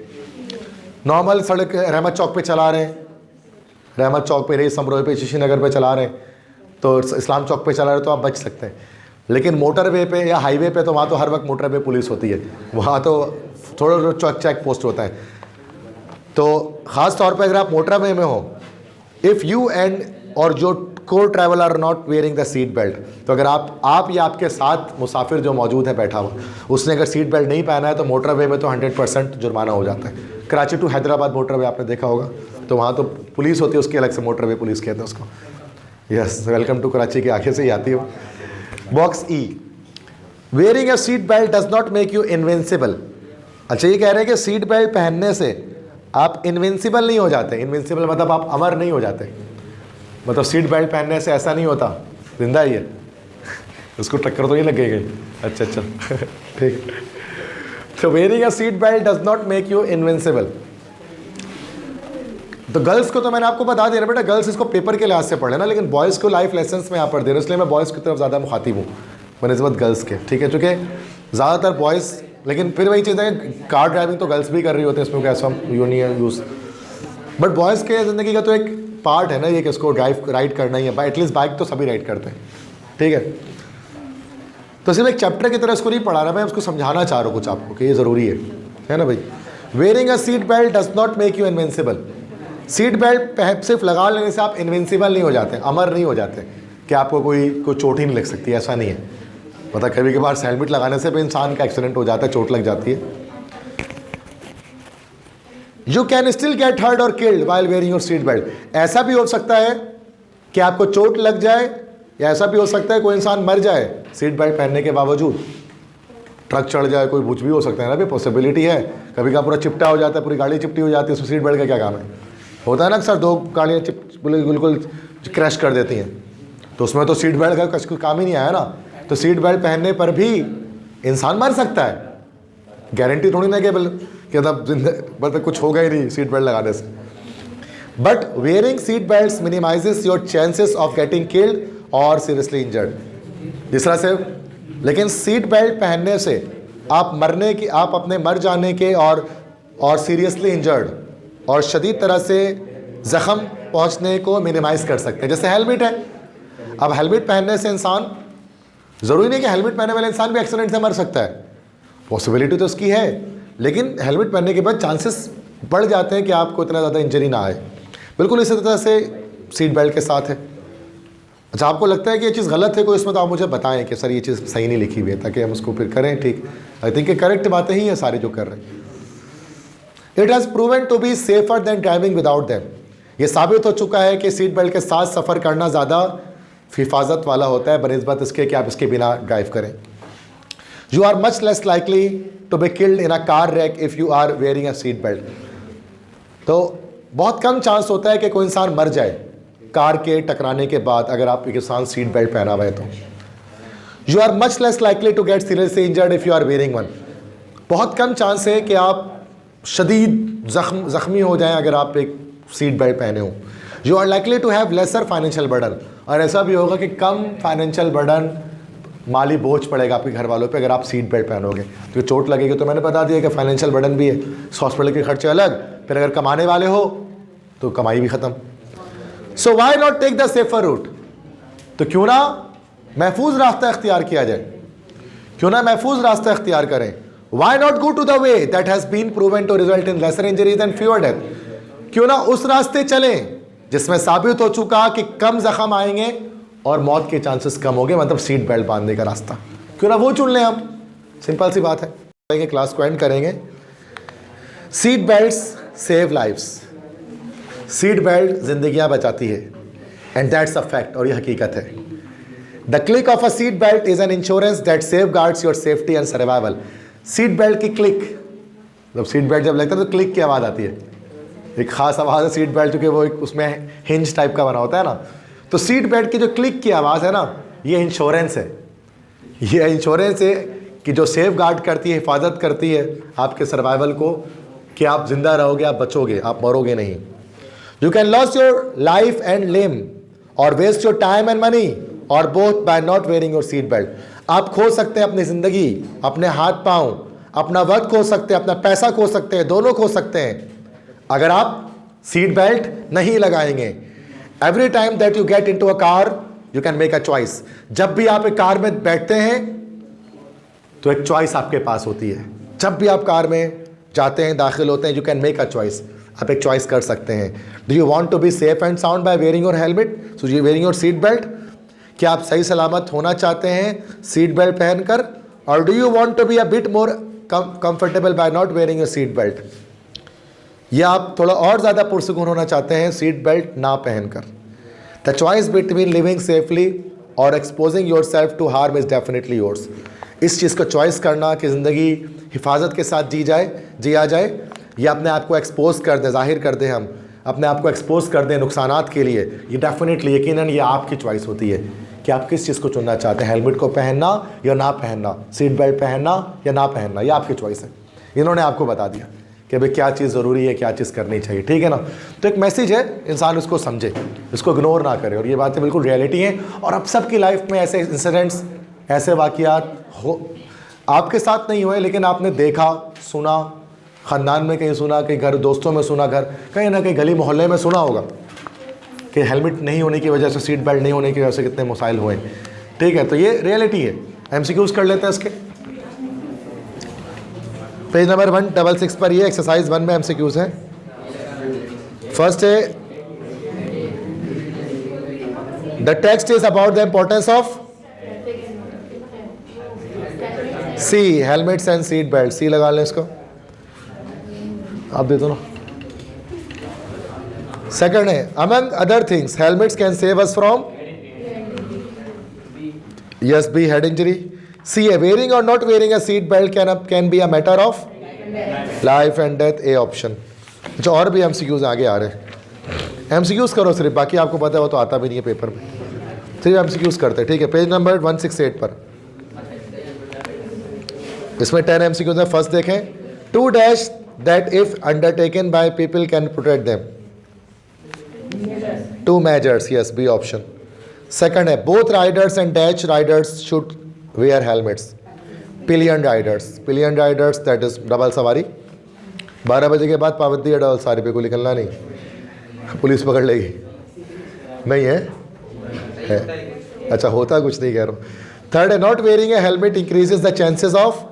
नॉर्मल सड़क रहमत चौक पे चला रहे हैं, रहमत चौक पे, रईस अमरोही पे, शशि नगर पे चला रहे हैं, तो इस्लाम चौक पे चला रहे तो आप बच सकते हैं। लेकिन मोटरवे पे या हाईवे पे तो वहाँ तो हर वक्त मोटरवे पुलिस होती है, वहाँ तो थोड़ा चेक पोस्ट होता है। तो ख़ास तौर पे अगर आप मोटरवे में हो, इफ़ यू एंड और जो को traveller are not wearing the seat belt, तो अगर आप या आपके साथ मुसाफिर जो मौजूद है बैठा हुआ, उसने अगर सीट बेल्ट नहीं पहना है तो मोटरवे में तो 100% जुर्माना हो जाता है। कराची टू हैदराबाद मोटरवे आपने देखा होगा, तो वहाँ तो पुलिस होती है, उसकी अलग से मोटरवे पुलिस कहते हैं उसको। यस, वेलकम टू कराची के आगे से ही आती हो। Box E, wearing a seat belt does not make you invincible. अच्छा, ये कह रहे हैं कि सीट बेल्ट पहनने से आप इनविंसिबल नहीं हो जाते। इनविंसिबल मतलब आप अमर नहीं हो जाते, मतलब सीट बेल्ट पहनने से ऐसा नहीं होता जिंदा ही है, उसको टक्कर तो नहीं लगेगी। अच्छा ठीक। तो wearing a seat belt does not make you invincible. तो गर्ल्स को तो मैंने आपको बता दिया बेटा, गर्ल्स इसको पेपर के लिहाज से पढ़ लेना, लेकिन बॉयज़ को लाइफ लेसन्स में यहाँ पर दे रहे, इसलिए मैं बॉयज़ की तरफ ज़्यादा मुखातिब हूँ बनस्बत गर्ल्स के। ठीक है, चूँकि ज़्यादातर बॉयज़, लेकिन फिर वही चीज़ है, कार ड्राइविंग तो गर्ल्स भी कर रही होती है, इसमें कैसा यूज़, बट बॉयज़ के ज़िंदगी का तो एक पार्ट है ना ये कि इसको राइड करना ही है, एटलीस्ट बाइक तो सभी राइड करते हैं। ठीक है, तो सिर्फ एक चैप्टर की तरह इसको नहीं पढ़ा रहा, मैं उसको समझाना चाह रहा हूँ कुछ आपको कि ये ज़रूरी है ना भाई। Wearing a seat belt does not make you invincible. Seat belt सिर्फ लगा लेने से आप इनविंसिबल नहीं हो जाते, अमर नहीं हो जाते कि आपको कोई चोट ही नहीं लग सकती, ऐसा नहीं है। मतलब कभी कभार हेलमेट लगाने से भी इंसान का एक्सीडेंट हो जाता है, चोट लग जाती है। You can still get hurt और killed while wearing your seat belt. ऐसा भी हो सकता है कि आपको चोट लग जाए, या ऐसा भी हो सकता है कोई इंसान मर जाए सीट बेल्ट पहनने के बावजूद, ट्रक चढ़ जाए, कोई कुछ भी हो सकता है ना, भी पॉसिबिलिटी है। कभी का पूरा चिपटा हो जाता है, पूरी गाड़ी चिपटी हो जाती है, उसमें सीट बेल्ट का क्या काम है? होता है ना अक्सर, दो गाड़ियाँ बिल्कुल क्रैश कर देती हैं, तो उसमें तो सीट बेल्ट का कुछ काम ही नहीं आया ना। तो सीट बेल्ट पहनने पर भी इंसान मर सकता है, गारंटी थोड़ी ना कि मतलब कुछ होगा ही नहीं सीट बेल्ट लगाने से। But wearing seat belt minimises your chances of getting killed और सीरियसली इंजर्ड। जिस तरह से, लेकिन सीट बेल्ट पहनने से आप अपने मर जाने के और सीरियसली इंजर्ड और शदीद तरह से ज़ख़म पहुंचने को मिनिमाइज़ कर सकते हैं। जैसे हेलमेट है, अब हेलमेट पहनने से इंसान, ज़रूरी नहीं कि हेलमेट पहनने वाला इंसान भी एक्सीडेंट से मर सकता है, पॉसिबिलिटी तो उसकी है, लेकिन हेलमेट पहनने के बाद चांसेस बढ़ जाते हैं कि आपको इतना ज़्यादा इंजरी ना आए। बिल्कुल इसी तरह से सीट बेल्ट के साथ है। अच्छा, आपको लगता है कि ये चीज़ गलत है कोई इसमें, तो आप मुझे बताएं कि सर ये चीज़ सही नहीं लिखी हुई है, ताकि हम उसको फिर करें। ठीक, आई थिंक करेक्ट बातें ही हैं सारी जो कर रहे हैं। It has proven to be safer than driving without them. ये साबित हो चुका है कि सीट बेल्ट के साथ सफ़र करना ज़्यादा हिफाजत वाला होता है बनिस्बत इसके कि आप इसके बिना ड्राइव करें। You are much less likely to be killed in a car wreck if you are wearing a seat belt. तो बहुत कम चांस होता है कि कोई इंसान मर जाए कार के टकराने के बाद अगर आप एक इंसान सीट बेल्ट पहना हुआ है तो। You are much less likely to get seriously injured if you are wearing one. बहुत कम चांस है कि आप शदीद ज़ख्मी हो जाएं अगर आप एक सीट बेल्ट पहने हो। You are likely to have lesser financial burden, और ऐसा भी होगा कि कम फाइनेंशियल बर्डन, माली बोझ पड़ेगा आपके घर वालों पे अगर आप सीट बेल्ट पहनोगे। तो चोट लगेगी तो मैंने बता दिया कि फाइनेंशियल बर्डन भी है, हॉस्पिटल के खर्चे अलग, फिर अगर कमाने वाले हो तो कमाई भी ख़त्म। So why not take the safer route. तो क्यों ना महफूज रास्ता इख्तियार किया जाए, क्यों ना महफूज रास्ता इख्तियार करें। Why not go to the way that has been proven to result in lesser injuries and fewer death, क्यों ना उस रास्ते चलें जिसमें साबित हो चुका कि कम जख्म आएंगे और मौत के चांसेस कम होंगे, मतलब सीट बेल्ट बांधने का रास्ता, क्यों ना वो चुन लें हम। सिंपल सी बात है। क्लास को एंड करेंगे। Seat belts save lives, seat belt जिंदगियां बचाती है, एंड दैट्स अ फैक्ट, और ये हकीकत है। The click of a seat belt is an insurance that save guards your safety and survival. Seat belt की क्लिक, जब सीट बेल्ट जब लगता है तो क्लिक की आवाज़ आती है, एक खास आवाज़ है सीट बेल्ट, क्योंकि वो उसमें हिंज टाइप का बना होता है ना, तो सीट बेल्ट की जो क्लिक की आवाज़ है ना, ये इंश्योरेंस है, ये इंश्योरेंस है कि जो सेफ गार्ड करती है, हिफाजत करती है आपके सर्वाइवल को, कि आप जिंदा रहोगे, आप बचोगे, आप मरोगे नहीं। You can lose your life and limb और waste your time and money और both by not wearing your seat belt. आप खो सकते हैं अपनी ज़िंदगी, अपने हाथ पाँव, अपना वक्त खो सकते हैं, अपना पैसा खो सकते हैं, दोनों खो सकते हैं अगर आप सीट बेल्ट नहीं लगाएंगे। Every time that you get into a car you can make a choice. जब भी आप एक कार में बैठते हैं तो एक चॉइस आपके पास होती है। जब भी आप कार में जाते हैं, दाखिल होते हैं, you can make a choice, आप एक चॉइस कर सकते हैं। Do you want to be safe and sound by wearing your helmet, so you wearing your seat belt. क्या आप सही सलामत होना चाहते हैं सीट बेल्ट पहनकर, और do you want to be a bit more comfortable by not wearing your seat belt, या आप थोड़ा और ज़्यादा पुरसुकून होना चाहते हैं सीट बेल्ट ना पहनकर। The choice between living safely और exposing yourself to harm is definitely yours. इस चीज़ को चॉइस करना कि ज़िंदगी हिफाजत के साथ जिया जाए, या अपने आप को एक्सपोज कर दें, जाहिर कर दें, हम अपने आप को एक्सपोज कर दें नुकसानात के लिए, ये डेफिनेटली यकीनन ये आपकी चॉइस होती है कि आप किस चीज़ को चुनना चाहते हैं, हेलमेट को पहनना या ना पहनना, सीट बेल्ट पहनना या ना पहनना, ये आपकी चॉइस है। इन्होंने आपको बता दिया कि भाई क्या चीज़ ज़रूरी है, क्या चीज़ करनी चाहिए, ठीक है ना। तो एक मैसेज है, इंसान उसको समझे, इसको इग्नोर ना करे, और ये बातें बिल्कुल रियलिटी हैं। और अब सबकी लाइफ में ऐसे इंसिडेंट्स, ऐसे वाक़यात हो, आपके साथ नहीं हुए लेकिन आपने देखा, सुना, ख़ानदान में कहीं सुना, कहीं घर दोस्तों में सुना, घर कहीं ना कहीं गली मोहल्ले में सुना होगा कि हेलमेट नहीं होने की वजह से, सीट बेल्ट नहीं होने की वजह से कितने मसाइल हुए, ठीक है। तो ये रियलिटी है। MCQs कर लेते हैं इसके। पेज नंबर 166 पर ये एक्सरसाइज 1 में MCQs है। फर्स्ट है, the text is about the importance of C, helmets and seat belt. C लगा लें इसको, आप दे दो ना। सेकंड है, among other things helmets can save us from, yes B, head injury. C है, वेयरिंग और not wearing a seat belt can be a matter of life and death, A option. अच्छा, और भी MCQs आगे आ रहे हैं। MCQs करो सिर्फ, बाकी आपको पता है वो तो आता भी नहीं है पेपर में, सिर्फ MCQs करते हैं, ठीक है। पेज नंबर 168 पर इसमें 10 MCQs हैं। फर्स्ट देखें, 2 dash that if undertaken by people can protect them, 2 measures, yes, B option. Second है, both riders and dash riders should wear helmets. Pillion riders that is double सवारी, 12 बजे के बाद पाबंदी है डबल सवारी पे, को निकलना नहीं, पुलिस पकड़ लेगी, नहीं है, अच्छा होता कुछ नहीं कह रहा हूँ। थर्ड है, not wearing a helmet increases the chances of,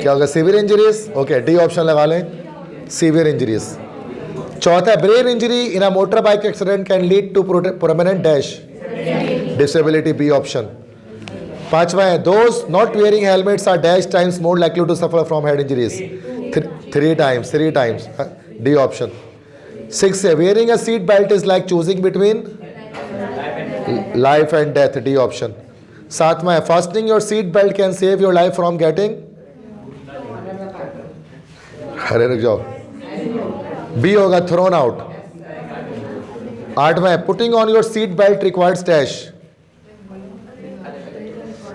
क्या होगा, severe injuries, okay, D option लगा लें, सीवियर इंजरीज। चौथा, brain injury in a motor bike accident can lead to permanent dash disability, B option. पांचवा है, those not wearing helmets are dash times more likely to suffer from head injuries, 3 times, D option. 6 है, wearing a seat belt is like choosing between life and death, D option. 7वां है, fastening your seat belt can save your life from getting, अरे रुक जाओ, B होगा, thrown out. 8वां है, putting on your seat belt requires dash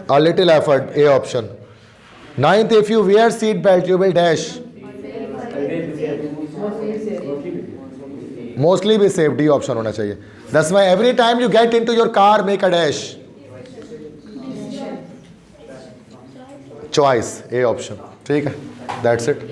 a little effort, A option. 9th, if you wear seat belt you will dash mostly be safe, D option होना चाहिए। 10वां, every time you get into your car make a dash, choice, A option, ठीक है, that's it.